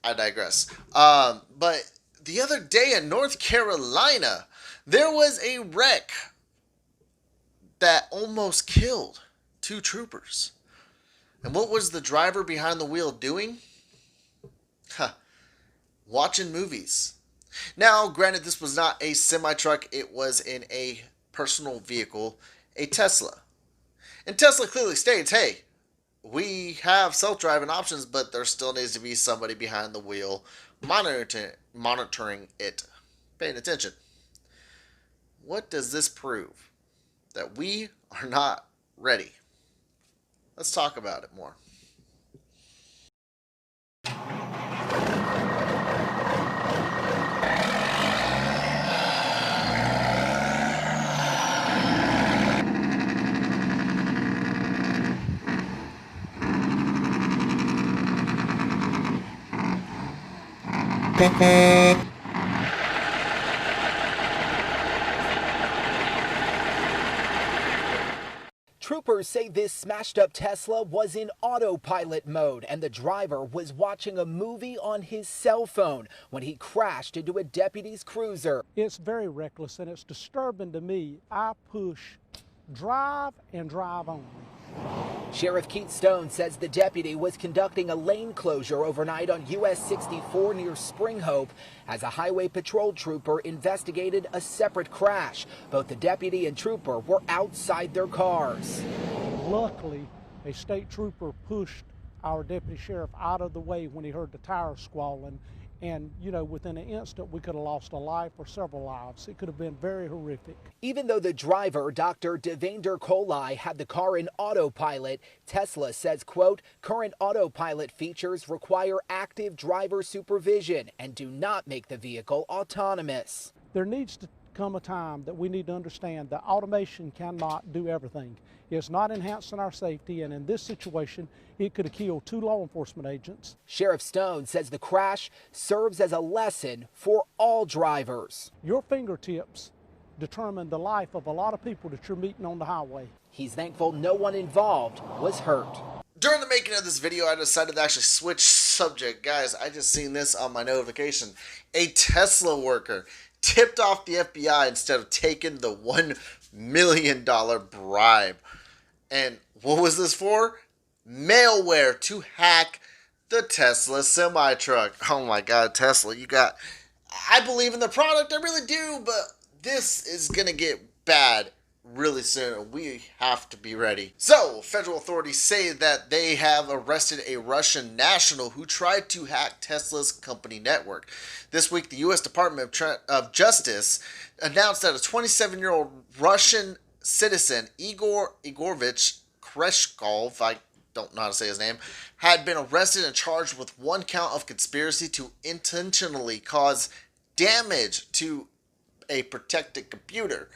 I digress. But the other day in North Carolina, there was a wreck that almost killed two troopers. And what was the driver behind the wheel doing? Huh, watching movies. Now, granted, this was not a semi truck, it was in a personal vehicle, a Tesla. And Tesla clearly states, hey, we have self driving options, but there still needs to be somebody behind the wheel monitoring it, paying attention. What does this prove? That we are not ready. Let's talk about it more. Troopers say this smashed up Tesla was in autopilot mode and the driver was watching a movie on his cell phone when he crashed into a deputy's cruiser. It's very reckless and it's disturbing to me. I push drive and drive only. Sheriff Keith Stone says the deputy was conducting a lane closure overnight on US 64 near Spring Hope as a highway patrol trooper investigated a separate crash. Both the deputy and trooper were outside their cars. Luckily, a state trooper pushed our deputy sheriff out of the way when he heard the tires squalling. And, within an instant, we could have lost a life or several lives. It could have been very horrific. Even though the driver, Dr. Devinder Kolai, had the car in autopilot, Tesla says, quote, current autopilot features require active driver supervision and do not make the vehicle autonomous. There needs to come a time that we need to understand that automation cannot do everything. It's not enhancing our safety, and in this situation, it could have killed two law enforcement agents. Sheriff Stone says the crash serves as a lesson for all drivers. Your fingertips determine the life of a lot of people that you're meeting on the highway. He's thankful no one involved was hurt. During the making of this video, I decided to actually switch subject. Guys, I just seen this on my notification. A Tesla worker tipped off the FBI instead of taking the $1 million bribe. And what was this for? Malware to hack the Tesla semi-truck. Oh my God, Tesla, I believe in the product, I really do, but this is gonna get bad really soon. We have to be ready. So, federal authorities say that they have arrested a Russian national who tried to hack Tesla's company network. This week, the U.S. Department of Justice announced that a 27-year-old Russian citizen, Igor Igorovich Kreshkov, I don't know how to say his name, had been arrested and charged with one count of conspiracy to intentionally cause damage to a protected computer.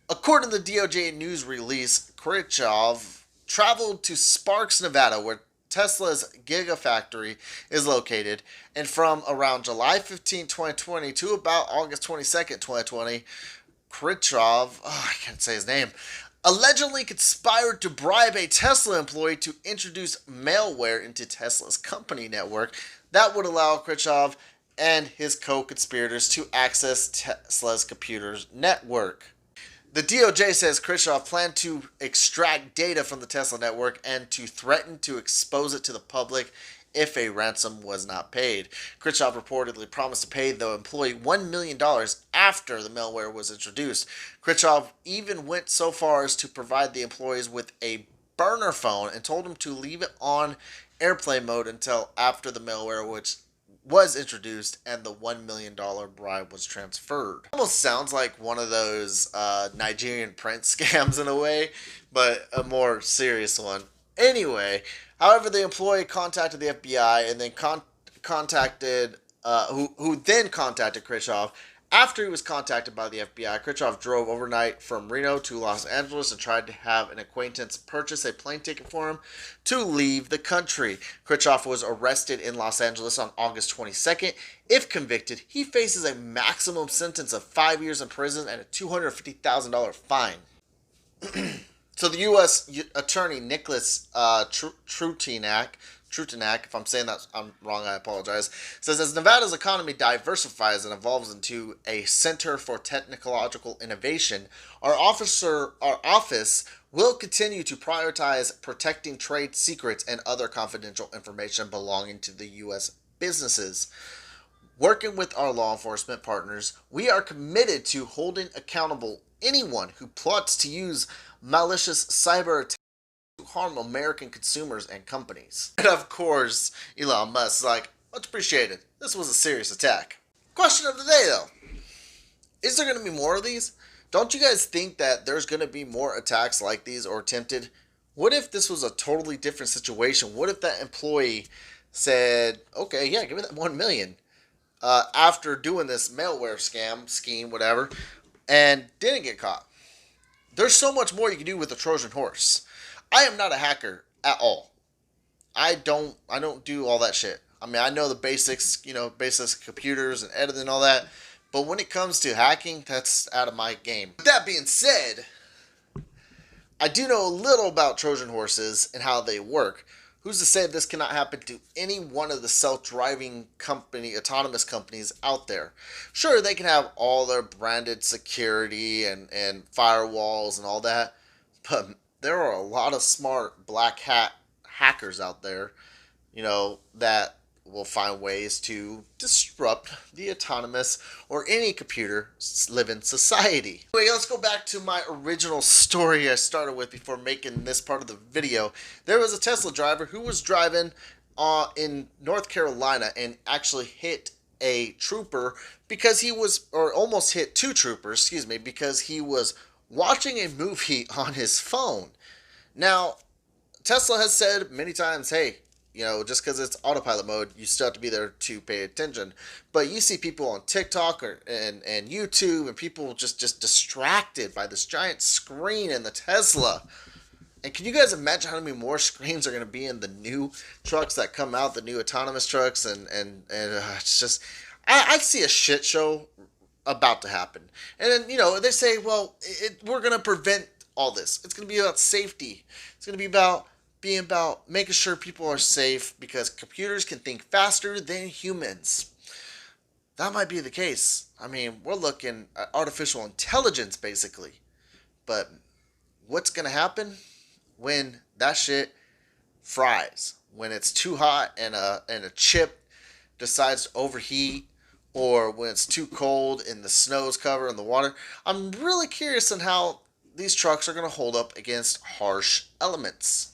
According to the DOJ news release, Khrushchev traveled to Sparks, Nevada, where Tesla's Gigafactory is located, and from around July 15, 2020 to about August 22nd, 2020, Khrushchev, I can't say his name, allegedly conspired to bribe a Tesla employee to introduce malware into Tesla's company network that would allow Khrushchev and his co-conspirators to access Tesla's computer's network. The DOJ says Khrushchev planned to extract data from the Tesla network and to threaten to expose it to the public if a ransom was not paid. Khrushchev reportedly promised to pay the employee $1 million after the malware was introduced. Khrushchev even went so far as to provide the employees with a burner phone and told them to leave it on airplane mode until after the malware was introduced and the $1 million bribe was transferred. Almost sounds like one of those Nigerian prince scams in a way, but a more serious one. Anyway, however, the employee contacted the FBI and then who then contacted Khrushchev. After he was contacted by the FBI, Khrushchev drove overnight from Reno to Los Angeles and tried to have an acquaintance purchase a plane ticket for him to leave the country. Khrushchev was arrested in Los Angeles on August 22nd. If convicted, he faces a maximum sentence of 5 years in prison and a $250,000 fine. So the U.S. Attorney Nicholas Trutinak Trutanak. If I'm saying that I'm wrong, I apologize. It says, as Nevada's economy diversifies and evolves into a center for technological innovation, our office will continue to prioritize protecting trade secrets and other confidential information belonging to the U.S. businesses. Working with our law enforcement partners, we are committed to holding accountable anyone who plots to use malicious cyber attacks to harm American consumers and companies. And of course, Elon Musk is like, much appreciated. This was a serious attack. Question of the day though. Is there going to be more of these? Don't you guys think that there's going to be more attacks like these or attempted? What if this was a totally different situation? What if that employee said, okay, yeah, give me that 1 million. After doing this malware scheme, whatever, and didn't get caught. There's so much more you can do with a Trojan horse. I am not a hacker at all. I don't do all that shit. I mean, I know the basics, basics of computers and editing and all that, but when it comes to hacking, that's out of my game. With that being said, I do know a little about Trojan horses and how they work. Who's to say this cannot happen to any one of the self-driving autonomous companies out there? Sure, they can have all their branded security and firewalls and all that, but there are a lot of smart black hat hackers out there, that will find ways to disrupt the autonomous or any computer living society. Anyway, let's go back to my original story I started with before making this part of the video. There was a Tesla driver who was driving in North Carolina and actually hit a trooper because he was, or almost hit two troopers, excuse me, because he was watching a movie on his phone. Now, Tesla has said many times, hey, just because it's autopilot mode, you still have to be there to pay attention. But you see people on TikTok and YouTube, and people just distracted by this giant screen in the Tesla. And can you guys imagine how many more screens are going to be in the new trucks that come out, the new autonomous trucks? And it's just, I see a shit show about to happen. And then, they say, well, we're going to prevent all this. It's going to be about safety. It's going to be about making sure people are safe because computers can think faster than humans. That might be the case. I mean, we're looking at artificial intelligence basically. But what's going to happen when that shit fries? When it's too hot and a chip decides to overheat, or when it's too cold and the snow's covered in the water? I'm really curious on how these trucks are going to hold up against harsh elements.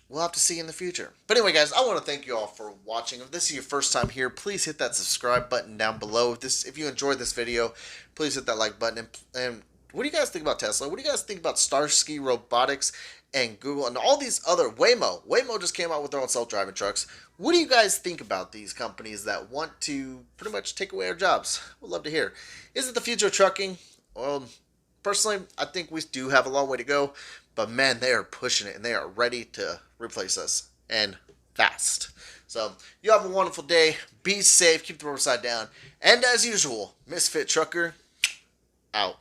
We'll have to see in the future. But anyway, guys, I want to thank you all for watching. If this is your first time here, please hit that subscribe button down below. If you enjoyed this video, please hit that like button. And what do you guys think about Tesla? What do you guys think about Starsky Robotics and Google and all these other Waymo? Waymo just came out with their own self-driving trucks. What do you guys think about these companies that want to pretty much take away our jobs? We'd love to hear. Is it the future of trucking? Well, personally, I think we do have a long way to go. But man, they are pushing it and they are ready to replace us, and fast. So you have a wonderful day. Be safe. Keep the road side down. And as usual, Misfit Trucker out.